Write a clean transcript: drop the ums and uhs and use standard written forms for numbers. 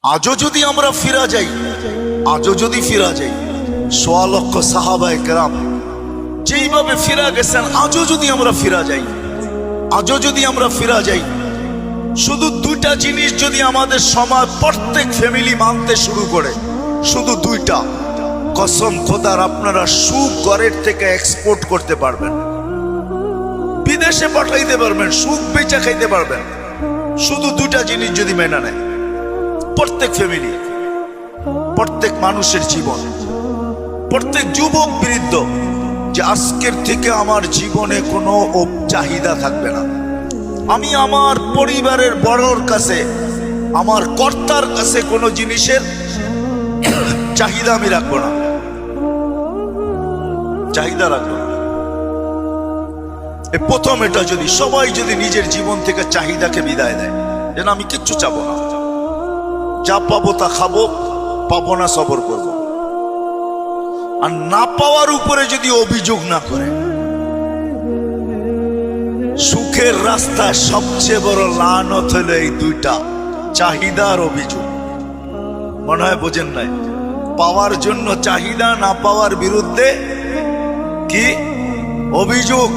আজও যদি আমরা ফিরা যাই, আজও যদি ফিরা যাই, ১৬ লক্ষ সাহাবায়ে কেরাম যেইভাবে ফিরা গেছেন, আজও যদি আমরা ফিরা যাই, আজও যদি আমরা ফিরা যাই, শুধু দুইটা জিনিস যদি আমাদের সমাজ প্রত্যেক ফ্যামিলি মানতে শুরু করে, শুধু দুইটা, কসম খোদার আপনারা সুখ ঘরের থেকে এক্সপোর্ট করতে পারবেন, বিদেশে পাঠাইতে পারবেন, সুখ বেচা খাইতে পারবেন, শুধু দুইটা জিনিস যদি মেনে নেয় প্রত্যেক ফ্যামিলি, প্রত্যেক মানুষের জীবন, প্রত্যেক যুবক বৃদ্ধ, যে আজকের থেকে আমার জীবনে কোনো চাহিদা থাকবে না, আমি আমার পরিবারের বড়র কাছে, আমার কর্তার কাছে কোনো জিনিসের চাহিদা আমি রাখবো না, চাহিদা রাখবো না। প্রথম এটা যদি সবাই যদি নিজের জীবন থেকে চাহিদাকে বিদায় দেয়, যেন আমি কিচ্ছু চাবো না, যা পাবো তা খাবো, পাবো না সবর করবো, আর না পাওয়ার উপরে যদি অভিযোগ না করে। সুখের রাস্তায় সবচেয়ে বড় লানত হলো এই দুইটা, চাহিদা আর অভিযোগ। মনে হয় বোঝেন নাই? পাওয়ার জন্য চাহিদা, না পাওয়ার বিরুদ্ধে কি অভিযোগ।